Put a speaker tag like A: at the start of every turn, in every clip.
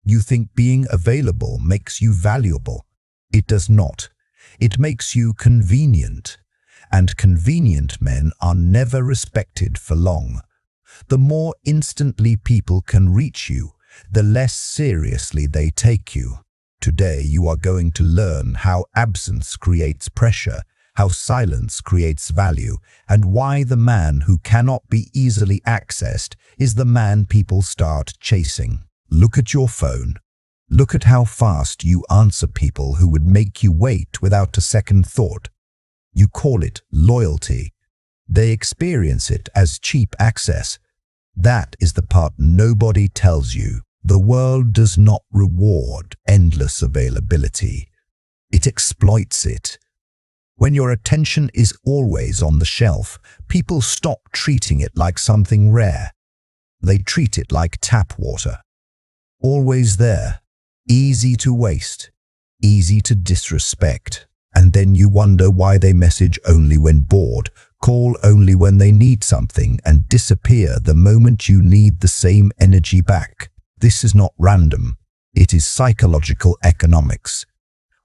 A: You think being available makes you valuable. It does not. It makes you convenient. And convenient men are never respected for long. The more instantly people can reach you, the less seriously they take you. Today you are going to learn how absence creates pressure, how silence creates value, and why the man who cannot be easily accessed is the man people start chasing. Look at your phone. Look at how fast you answer people who would make you wait without a second thought. You call it loyalty. They experience it as cheap access. That is the part nobody tells you. The world does not reward endless availability. It exploits it. When your attention is always on the shelf, people stop treating it like something rare. They treat it like tap water. Always there, easy to waste, easy to disrespect. And then you wonder why they message only when bored, call only when they need something, and disappear the moment you need the same energy back. This is not random. It is psychological economics.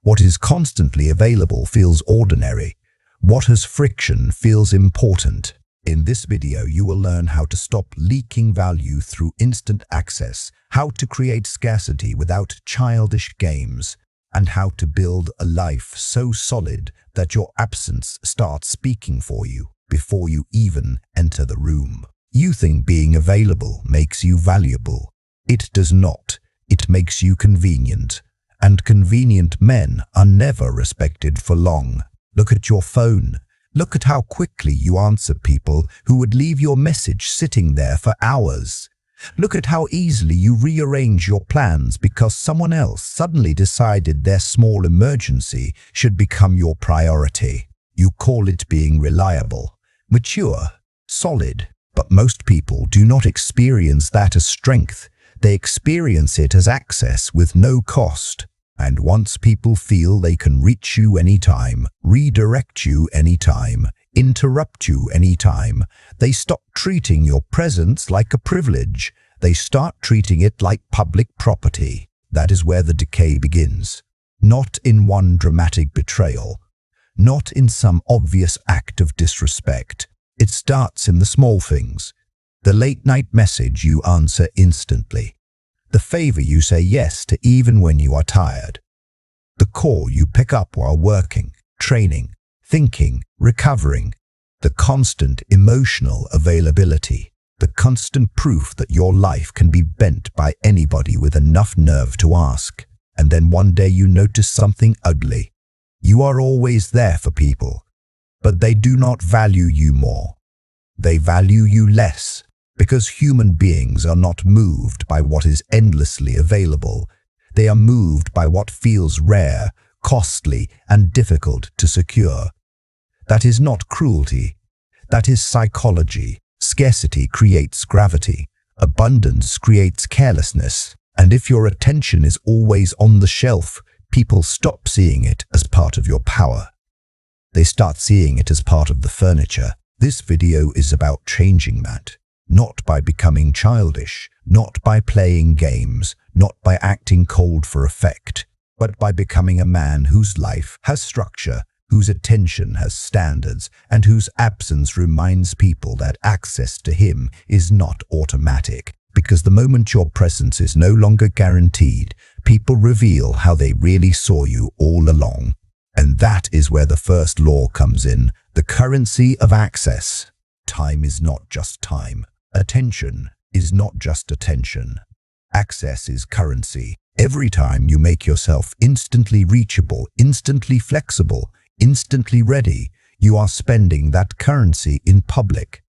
A: What is constantly available feels ordinary. What has friction feels important. In this video, you will learn how to stop leaking value through instant access, how to create scarcity without childish games, and how to build a life so solid that your absence starts speaking for you before you even enter the room. You think being available makes you valuable. It does not. It makes you convenient. And convenient men are never respected for long. Look at your phone. Look at how quickly you answer people who would leave your message sitting there for hours. Look at how easily you rearrange your plans because someone else suddenly decided their small emergency should become your priority. You call it being reliable, mature, solid. But most people do not experience that as strength. They experience it as access with no cost. And once people feel they can reach you anytime, redirect you anytime, interrupt you anytime, they stop treating your presence like a privilege. They start treating it like public property. That is where the decay begins. Not in one dramatic betrayal. Not in some obvious act of disrespect. It starts in the small things. The late-night message you answer instantly. The favor you say yes to even when you are tired. The call you pick up while working, training, thinking, recovering. The constant emotional availability. The constant proof that your life can be bent by anybody with enough nerve to ask. And then one day you notice something ugly. You are always there for people, but they do not value you more. They value you less. Because human beings are not moved by what is endlessly available. They are moved by what feels rare, costly, and difficult to secure. That is not cruelty. That is psychology. Scarcity creates gravity. Abundance creates carelessness. And if your attention is always on the shelf, people stop seeing it as part of your power. They start seeing it as part of the furniture. This video is about changing that. Not by becoming childish, not by playing games, not by acting cold for effect, but by becoming a man whose life has structure, whose attention has standards, and whose absence reminds people that access to him is not automatic. Because the moment your presence is no longer guaranteed, people reveal how they really saw you all along. And that is where the first law comes in, the currency of access. Time is not just time. Attention is not just attention. Access is currency. Every time you make yourself instantly reachable, instantly flexible, instantly ready, you are spending that currency in public.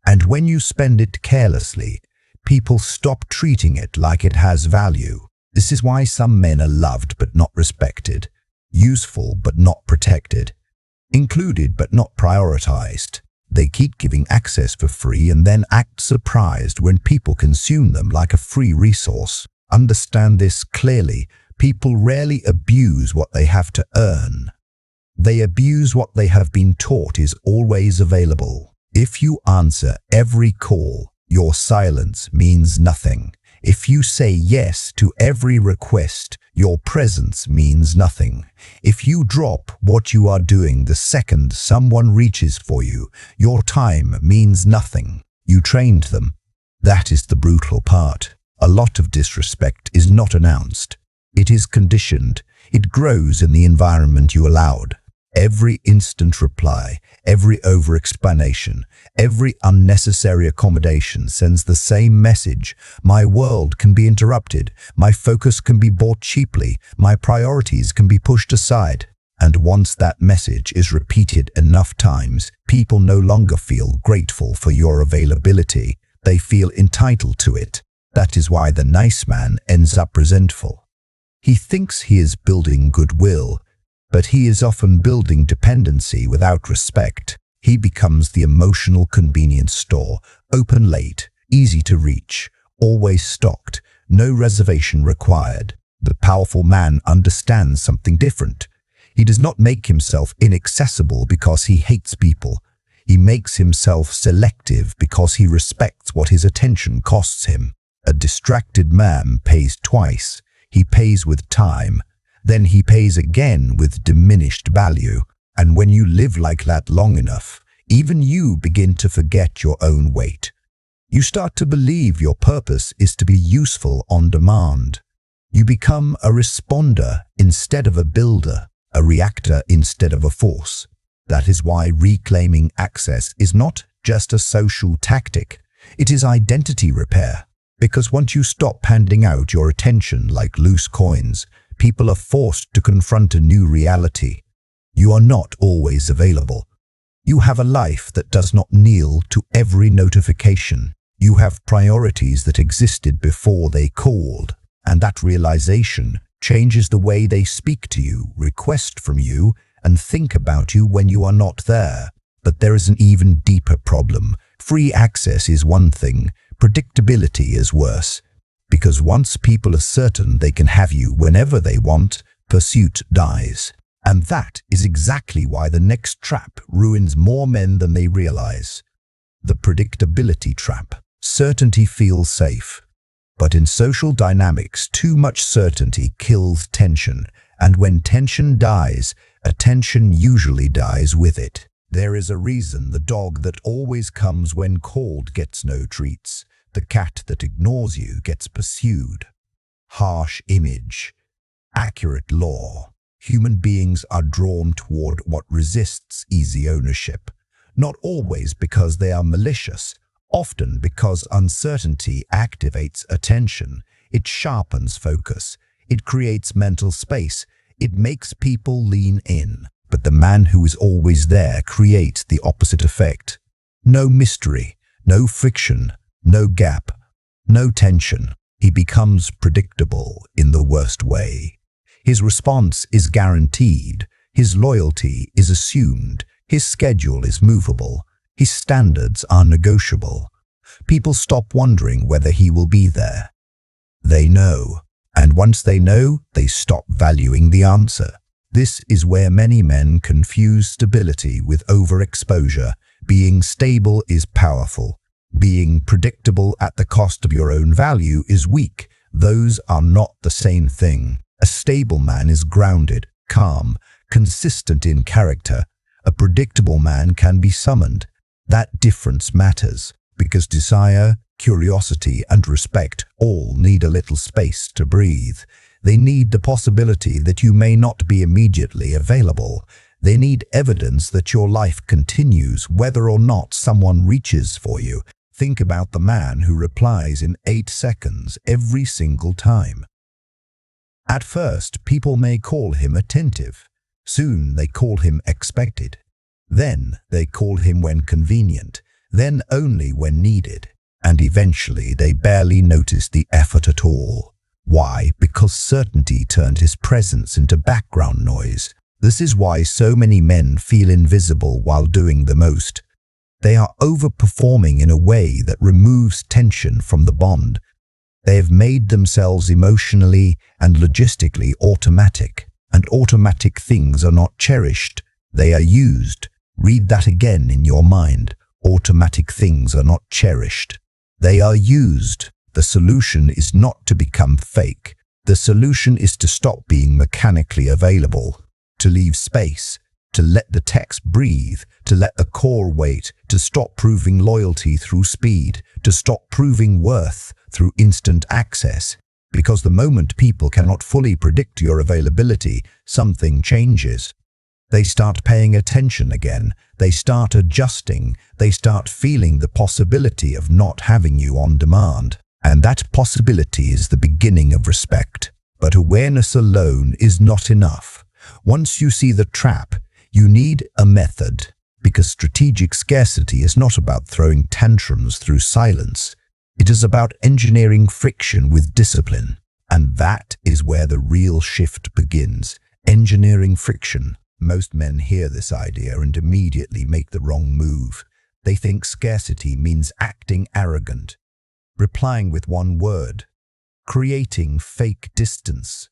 A: And when you spend it carelessly, people stop treating it like it has value. This is why some men are loved but not respected, useful but not protected, included but not prioritized. They keep giving access for free and then act surprised when people consume them like a free resource. Understand this clearly. People rarely abuse what they have to earn. They abuse what they have been taught is always available. If you answer every call, your silence means nothing. If you say yes to every request, your presence means nothing. If you drop what you are doing the second someone reaches for you, your time means nothing. You trained them. That is the brutal part. A lot of disrespect is not announced. It is conditioned. It grows in the environment you allowed. Every instant reply, every over-explanation, every unnecessary accommodation sends the same message. My world can be interrupted. My focus can be bought cheaply. My priorities can be pushed aside. And once that message is repeated enough times, people no longer feel grateful for your availability. They feel entitled to it. That is why the nice man ends up resentful. He thinks he is building goodwill, but he is often building dependency without respect. He becomes the emotional convenience store, open late, easy to reach, always stocked, no reservation required. The powerful man understands something different. He does not make himself inaccessible because he hates people. He makes himself selective because he respects what his attention costs him. A distracted man pays twice. He pays with time. Then he pays again with diminished value. And when you live like that long enough, even you begin to forget your own weight. You start to believe your purpose is to be useful on demand. You become a responder instead of a builder, a reactor instead of a force. That is why reclaiming access is not just a social tactic. It is identity repair. Because once you stop handing out your attention like loose coins, people are forced to confront a new reality. You are not always available. You have a life that does not kneel to every notification. You have priorities that existed before they called, and that realization changes the way they speak to you, request from you, and think about you when you are not there. But there is an even deeper problem. Free access is one thing, predictability is worse. Because once people are certain they can have you whenever they want, pursuit dies. And that is exactly why the next trap ruins more men than they realize. The predictability trap. Certainty feels safe. But in social dynamics, too much certainty kills tension. And when tension dies, attention usually dies with it. There is a reason the dog that always comes when called gets no treats. The cat that ignores you gets pursued. Harsh image. Accurate law. Human beings are drawn toward what resists easy ownership. Not always because they are malicious, often because uncertainty activates attention. It sharpens focus. It creates mental space. It makes people lean in. But the man who is always there creates the opposite effect. No mystery, no friction, no gap, no tension. He becomes predictable in the worst way. His response is guaranteed. His loyalty is assumed. His schedule is movable. His standards are negotiable. People stop wondering whether he will be there. They know. And once they know, they stop valuing the answer. This is where many men confuse stability with overexposure. Being stable is powerful. Being predictable at the cost of your own value is weak. Those are not the same thing. A stable man is grounded, calm, consistent in character. A predictable man can be summoned. That difference matters because desire, curiosity, and respect all need a little space to breathe. They need the possibility that you may not be immediately available. They need evidence that your life continues whether or not someone reaches for you. Think about the man who replies in 8 seconds every single time. At first, people may call him attentive. Soon they call him expected. Then they call him when convenient. Then only when needed. And eventually they barely notice the effort at all. Why? Because certainty turned his presence into background noise. This is why so many men feel invisible while doing the most. They are overperforming in a way that removes tension from the bond. They have made themselves emotionally and logistically automatic, and automatic things are not cherished. They are used. Read that again in your mind. Automatic things are not cherished. They are used. The solution is not to become fake. The solution is to stop being mechanically available, to leave space, to let the text breathe, to let the core wait, to stop proving loyalty through speed, to stop proving worth through instant access. Because the moment people cannot fully predict your availability, something changes. They start paying attention again. They start adjusting. They start feeling the possibility of not having you on demand. And that possibility is the beginning of respect. But awareness alone is not enough. Once you see the trap, you need a method. Because strategic scarcity is not about throwing tantrums through silence. It is about engineering friction with discipline. And that is where the real shift begins. Engineering friction. Most men hear this idea and immediately make the wrong move. They think scarcity means acting arrogant, replying with one word, creating fake distance,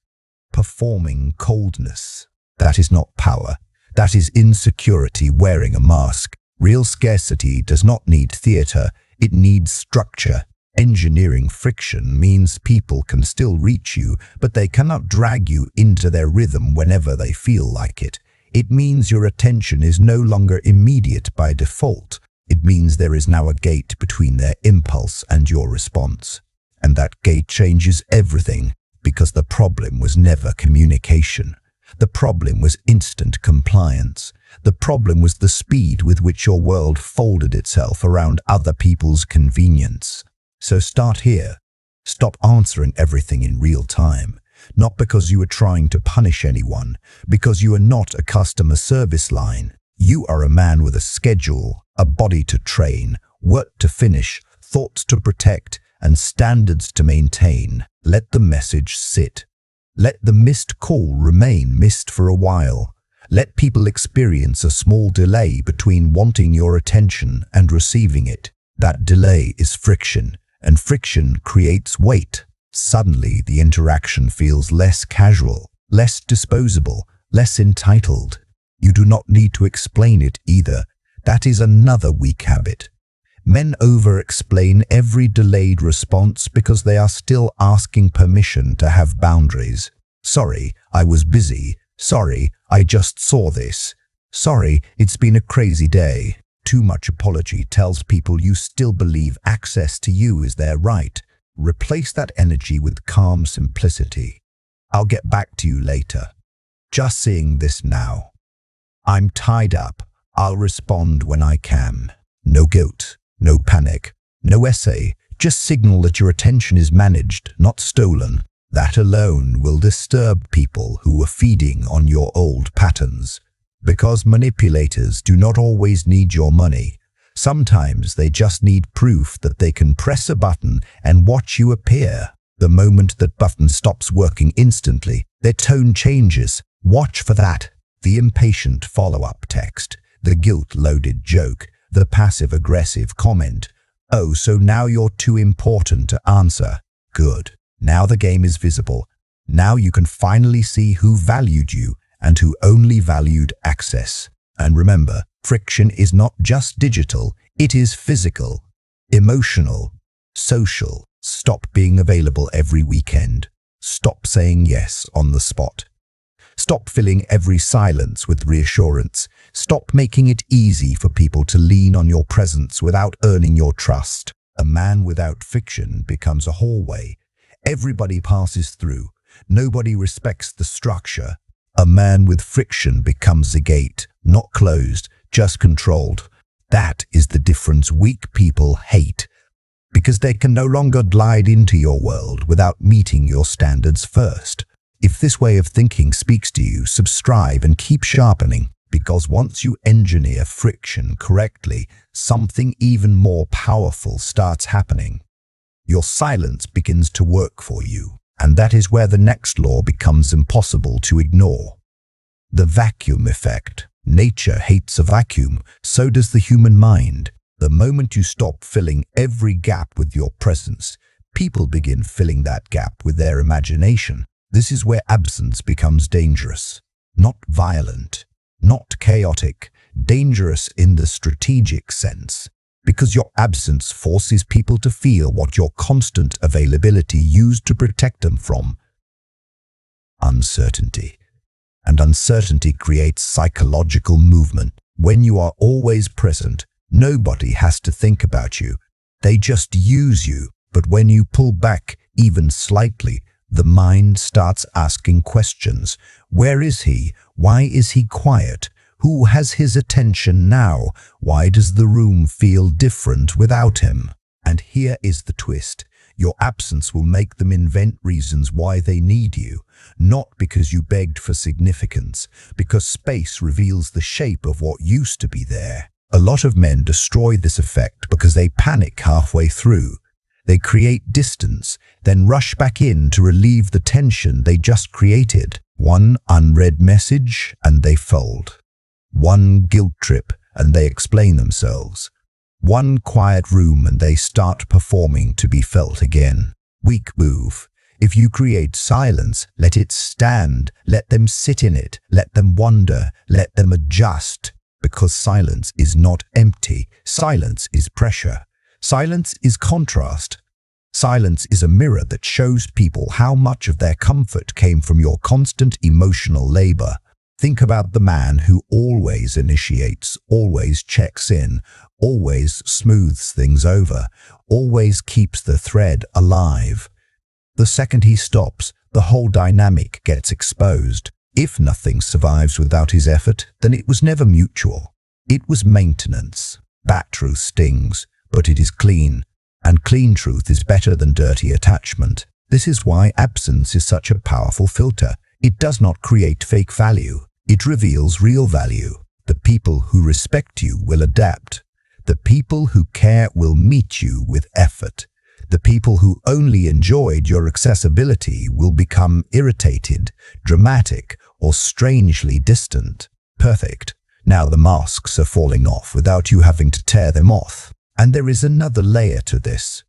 A: performing coldness. That is not power. That is insecurity wearing a mask. Real scarcity does not need theater. It needs structure. Engineering friction means people can still reach you, but they cannot drag you into their rhythm whenever they feel like it. It means your attention is no longer immediate by default. It means there is now a gate between their impulse and your response. And that gate changes everything, because the problem was never communication. The problem was instant compliance. The problem was the speed with which your world folded itself around other people's convenience. So start here. Stop answering everything in real time. Not because you are trying to punish anyone, because you are not a customer service line. You are a man with a schedule, a body to train, work to finish, thoughts to protect, and standards to maintain. Let the message sit. Let the missed call remain missed for a while. Let people experience a small delay between wanting your attention and receiving it. That delay is friction, and friction creates weight. Suddenly, the interaction feels less casual, less disposable, less entitled. You do not need to explain it either. That is another weak habit. Men over-explain every delayed response because they are still asking permission to have boundaries. Sorry, I was busy. Sorry, I just saw this. Sorry, it's been a crazy day. Too much apology tells people you still believe access to you is their right. Replace that energy with calm simplicity. I'll get back to you later. Just seeing this now. I'm tied up. I'll respond when I can. No guilt, no panic, no essay. Just signal that your attention is managed, not stolen. That alone will disturb people who are feeding on your old patterns. Because manipulators do not always need your money. Sometimes they just need proof that they can press a button and watch you appear. The moment that button stops working instantly, their tone changes. Watch for that. The impatient follow-up text, the guilt-loaded joke, the passive-aggressive comment. Oh, so now you're too important to answer. Good. Now the game is visible. Now you can finally see who valued you and who only valued access. And remember, friction is not just digital, it is physical, emotional, social. Stop being available every weekend. Stop saying yes on the spot. Stop filling every silence with reassurance. Stop making it easy for people to lean on your presence without earning your trust. A man without friction becomes a hallway. Everybody passes through. Nobody respects the structure. A man with friction becomes a gate, not closed, just controlled. That is the difference weak people hate, because they can no longer glide into your world without meeting your standards first. If this way of thinking speaks to you, subscribe and keep sharpening, because once you engineer friction correctly, something even more powerful starts happening. Your silence begins to work for you. And that is where the next law becomes impossible to ignore. The vacuum effect. Nature hates a vacuum, so does the human mind. The moment you stop filling every gap with your presence, people begin filling that gap with their imagination. This is where absence becomes dangerous. Not violent, not chaotic, dangerous in the strategic sense. Because your absence forces people to feel what your constant availability used to protect them from uncertainty. And uncertainty creates psychological movement. When you are always present, nobody has to think about you. They just use you. But when you pull back even slightly, the mind starts asking questions. Where is he? Why is he quiet? Who has his attention now? Why does the room feel different without him? And here is the twist. Your absence will make them invent reasons why they need you, not because you begged for significance, because space reveals the shape of what used to be there. A lot of men destroy this effect because they panic halfway through. They create distance, then rush back in to relieve the tension they just created. One unread message and they fold. One guilt trip and they explain themselves. One quiet room and they start performing to be felt again. Weak move. If you create silence, let it stand. Let them sit in it. Let them wonder. Let them adjust. Because silence is not empty. Silence is pressure. Silence is contrast. Silence is a mirror that shows people how much of their comfort came from your constant emotional labor. Think about the man who always initiates, always checks in, always smooths things over, always keeps the thread alive. The second he stops, the whole dynamic gets exposed. If nothing survives without his effort, then it was never mutual. It was maintenance. Bad truth stings, but it is clean. And clean truth is better than dirty attachment. This is why absence is such a powerful filter. It does not create fake value. It reveals real value. The people who respect you will adapt. The people who care will meet you with effort. The people who only enjoyed your accessibility will become irritated, dramatic, or strangely distant. Perfect. Now the masks are falling off without you having to tear them off. And there is another layer to this.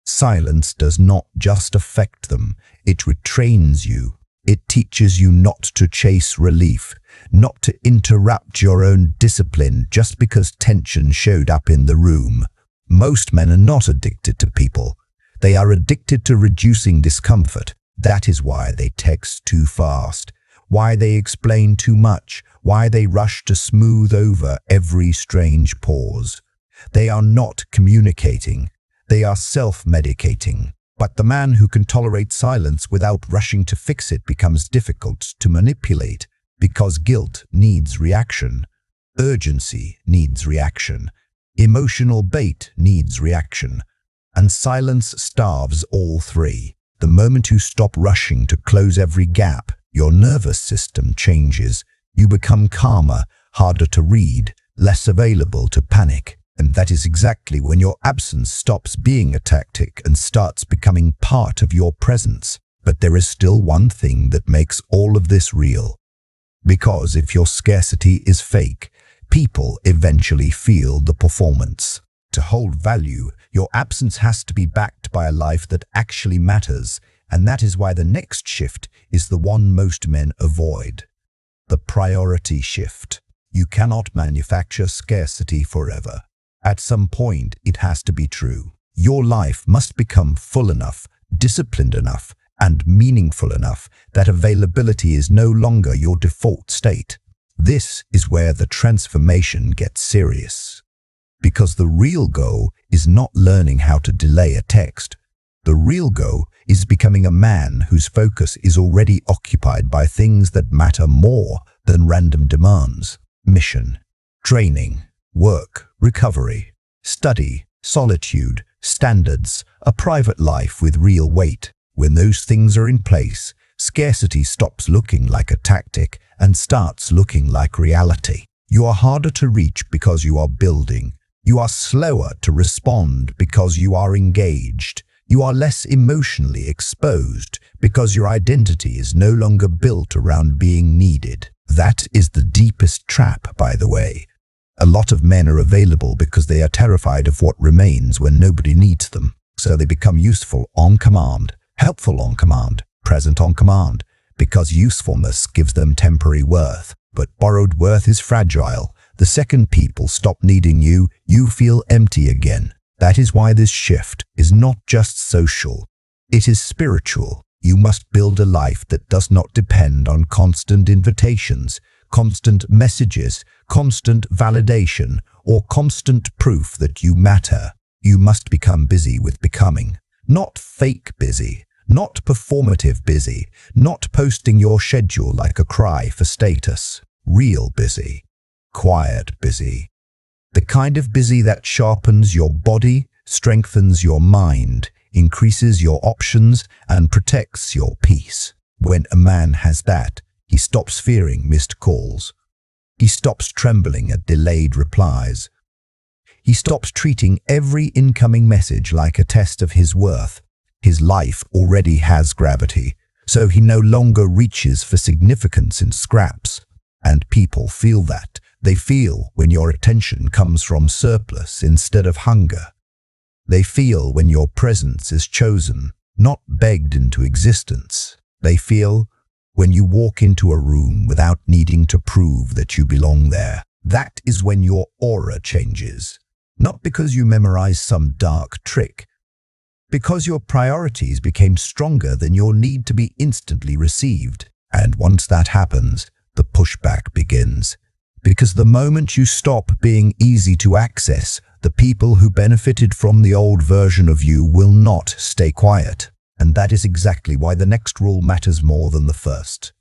A: Silence does not just affect them, it retrains you. It teaches you not to chase relief, not to interrupt your own discipline just because tension showed up in the room. Most men are not addicted to people. They are addicted to reducing discomfort. That is why they text too fast, why they explain too much, why they rush to smooth over every strange pause. They are not communicating. They are self-medicating. But the man who can tolerate silence without rushing to fix it becomes difficult to manipulate because guilt needs reaction, urgency needs reaction, emotional bait needs reaction, and silence starves all three. The moment you stop rushing to close every gap, your nervous system changes. You become calmer, harder to read, less available to panic. And that is exactly when your absence stops being a tactic and starts becoming part of your presence. But there is still one thing that makes all of this real. Because if your scarcity is fake, people eventually feel the performance. To hold value, your absence has to be backed by a life that actually matters. And that is why the next shift is the one most men avoid. The priority shift. You cannot manufacture scarcity forever. At some point, it has to be true. Your life must become full enough, disciplined enough, and meaningful enough that availability is no longer your default state. This is where the transformation gets serious. Because the real goal is not learning how to delay a text. The real goal is becoming a man whose focus is already occupied by things that matter more than random demands. Mission, training, work, recovery, study, solitude, standards, a private life with real weight. When those things are in place, scarcity stops looking like a tactic and starts looking like reality. You are harder to reach because you are building. You are slower to respond because you are engaged. You are less emotionally exposed because your identity is no longer built around being needed. That is the deepest trap, by the way. A lot of men are available because they are terrified of what remains when nobody needs them. So they become useful on command, helpful on command, present on command, because usefulness gives them temporary worth. But borrowed worth is fragile. The The second people stop needing you, you feel empty again. That is why this shift is not just social. It is spiritual. You must build a life that does not depend on constant invitations, constant messages, constant validation, or constant proof that you matter. You must become busy with becoming. Not fake busy, not performative busy, not posting your schedule like a cry for status. Real busy. Quiet busy. The kind of busy that sharpens your body, strengthens your mind, increases your options, and protects your peace. When a man has that, he stops fearing missed calls. He stops trembling at delayed replies. He stops treating every incoming message like a test of his worth. His life already has gravity, so he no longer reaches for significance in scraps. And people feel that. They feel when your attention comes from surplus instead of hunger. They feel when your presence is chosen, not begged into existence. They feel when you walk into a room without needing to prove that you belong there. That is when your aura changes. Not because you memorize some dark trick, because your priorities became stronger than your need to be instantly received. And once that happens, the pushback begins. Because the moment you stop being easy to access, the people who benefited from the old version of you will not stay quiet. And that is exactly why the next rule matters more than the first.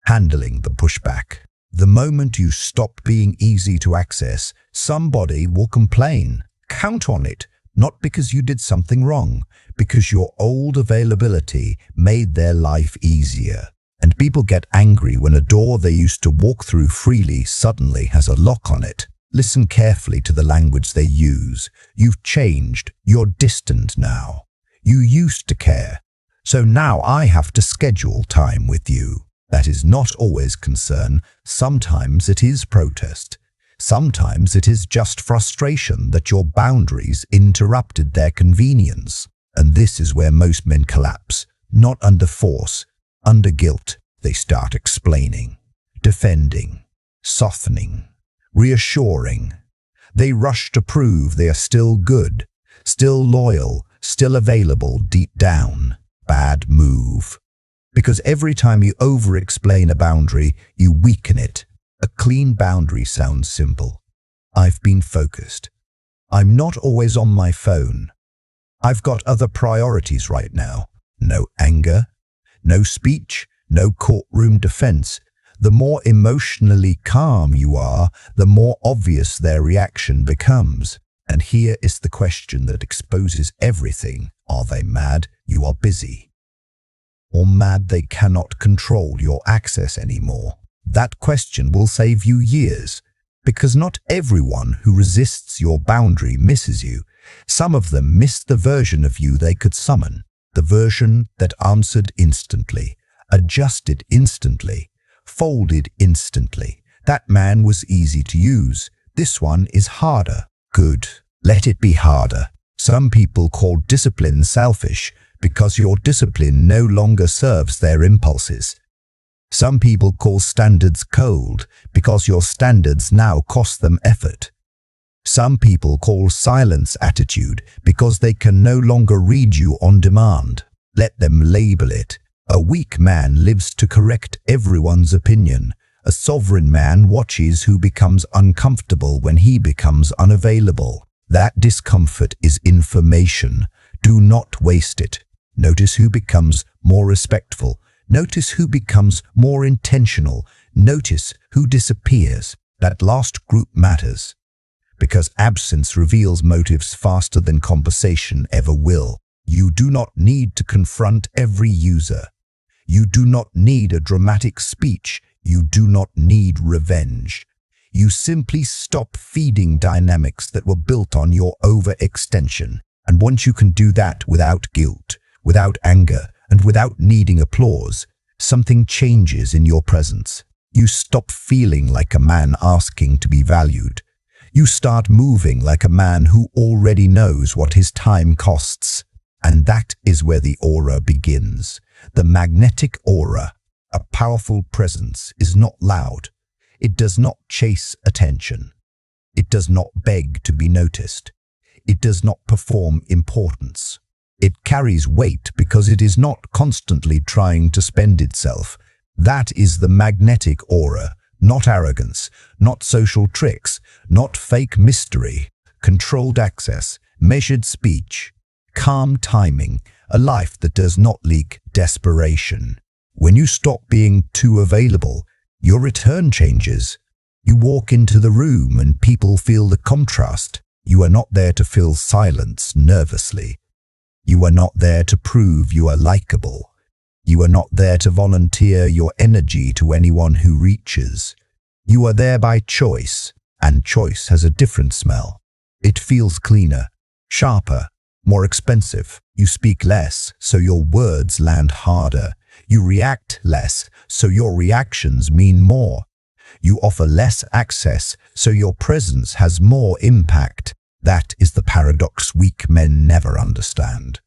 A: Handling the pushback. The moment you stop being easy to access, somebody will complain. Count on it, not because you did something wrong, because your old availability made their life easier. And people get angry when a door they used to walk through freely suddenly has a lock on it. Listen carefully to the language they use. You've changed. You're distant now. You used to care. So now I have to schedule time with you. That is not always concern. Sometimes it is protest. Sometimes it is just frustration that your boundaries interrupted their convenience. And this is where most men collapse. Not under force. Under guilt, they start explaining, defending, softening, reassuring. They rush to prove they are still good, still loyal, still available deep down. Bad move. Because every time you over-explain a boundary, you weaken it. A clean boundary sounds simple. I've been focused. I'm not always on my phone. I've got other priorities right now. No anger. No speech, no courtroom defense. The more emotionally calm you are, the more obvious their reaction becomes. And here is the question that exposes everything. Are they mad you are busy? Or mad they cannot control your access anymore? That question will save you years, because not everyone who resists your boundary misses you. Some of them miss the version of you they could summon. The version that answered instantly, adjusted instantly, folded instantly. That man was easy to use. This one is harder. Good. Let it be harder. Some people call discipline selfish because your discipline no longer serves their impulses. Some people call standards cold because your standards now cost them effort. Some people call silence attitude because they can no longer read you on demand. Let them label it. A weak man lives to correct everyone's opinion. A sovereign man watches who becomes uncomfortable when he becomes unavailable. That discomfort is information. Do not waste it. Notice who becomes more respectful. Notice who becomes more intentional. Notice who disappears. That last group matters. Because absence reveals motives faster than conversation ever will. You do not need to confront every user. You do not need a dramatic speech. You do not need revenge. You simply stop feeding dynamics that were built on your overextension. And once you can do that without guilt, without anger, and without needing applause, something changes in your presence. You stop feeling like a man asking to be valued. You start moving like a man who already knows what his time costs. And that is where the aura begins. The magnetic aura. A powerful presence is not loud. It does not chase attention. It does not beg to be noticed. It does not perform importance. It carries weight because it is not constantly trying to spend itself. That is the magnetic aura, not arrogance, not social tricks, not fake mystery, controlled access, measured speech, calm timing, a life that does not leak desperation. When you stop being too available, your return changes. You walk into the room and people feel the contrast. You are not there to fill silence nervously. You are not there to prove you are likable. You are not there to volunteer your energy to anyone who reaches. You are there by choice, and choice has a different smell. It feels cleaner, sharper, more expensive. You speak less, so your words land harder. You react less, so your reactions mean more. You offer less access, so your presence has more impact. That is the paradox weak men never understand.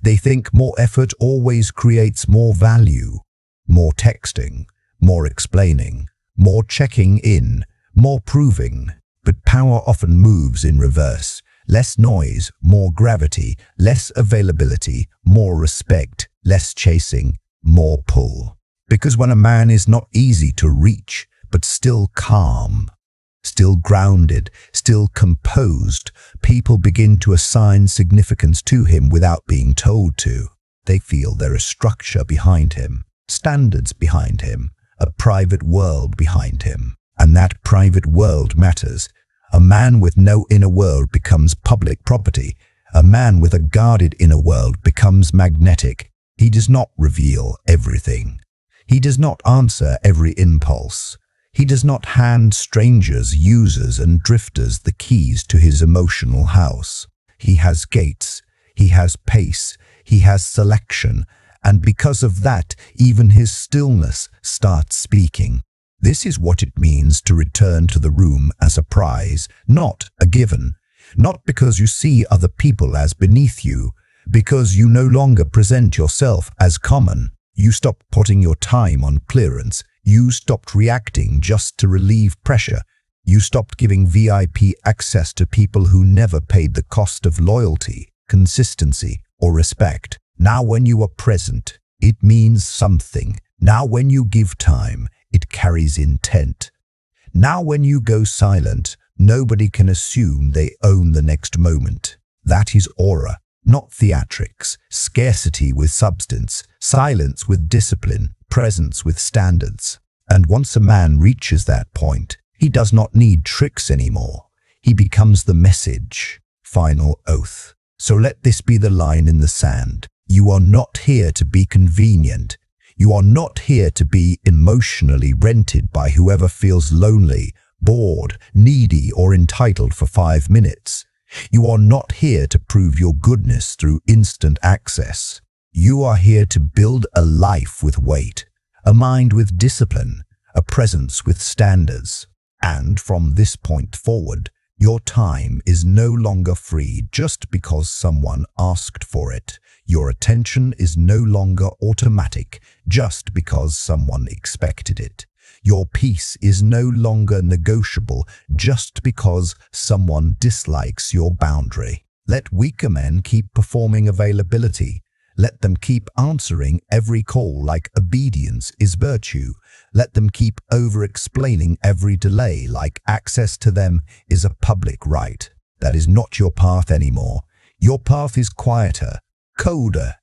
A: They think more effort always creates more value. More texting, more explaining, more checking in, more proving. But power often moves in reverse. Less noise, more gravity, less availability, more respect, less chasing, more pull. Because when a man is not easy to reach, but still calm, still grounded, still composed, people begin to assign significance to him without being told to. They feel there is structure behind him, standards behind him, a private world behind him. And that private world matters. A man with no inner world becomes public property. A man with a guarded inner world becomes magnetic. He does not reveal everything. He does not answer every impulse. He does not hand strangers, users, and drifters the keys to his emotional house. He has gates, he has pace, he has selection, and because of that, even his stillness starts speaking. This is what it means to return to the room as a prize, not a given. Not because you see other people as beneath you, because you no longer present yourself as common. You stop putting your time on clearance. You stopped reacting just to relieve pressure. You stopped giving VIP access to people who never paid the cost of loyalty, consistency, or respect. Now when you are present, it means something. Now when you give time, it carries intent. Now when you go silent, nobody can assume they own the next moment. That is aura, not theatrics, scarcity with substance, silence with discipline, presence with standards. And once a man reaches that point, he does not need tricks anymore. He becomes the message, final oath. So let this be the line in the sand. You are not here to be convenient. You are not here to be emotionally rented by whoever feels lonely, bored, needy, or entitled for 5 minutes. You are not here to prove your goodness through instant access. You are here to build a life with weight, a mind with discipline, a presence with standards. And from this point forward, your time is no longer free just because someone asked for it. Your attention is no longer automatic just because someone expected it. Your peace is no longer negotiable just because someone dislikes your boundary. Let weaker men keep performing availability. Let them keep answering every call like obedience is virtue. Let them keep over-explaining every delay like access to them is a public right. That is not your path anymore. Your path is quieter, colder,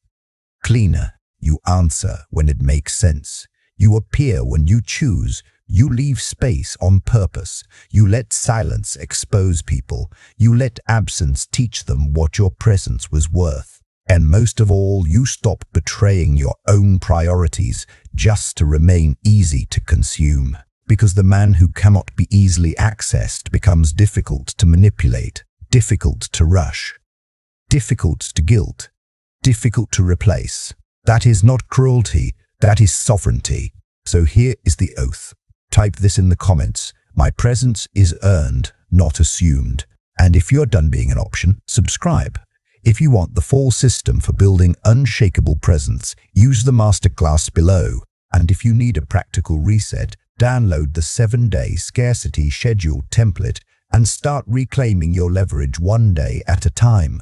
A: cleaner. You answer when it makes sense. You appear when you choose. You leave space on purpose. You let silence expose people. You let absence teach them what your presence was worth. And most of all, you stop betraying your own priorities just to remain easy to consume. Because the man who cannot be easily accessed becomes difficult to manipulate, difficult to rush, difficult to guilt, difficult to replace. That is not cruelty, that is sovereignty. So here is the oath. Type this in the comments. My presence is earned, not assumed. And if you're done being an option, subscribe. If you want the full system for building unshakable presence, use the masterclass below. And if you need a practical reset, Download the 7-day scarcity schedule template and start reclaiming your leverage one day at a time.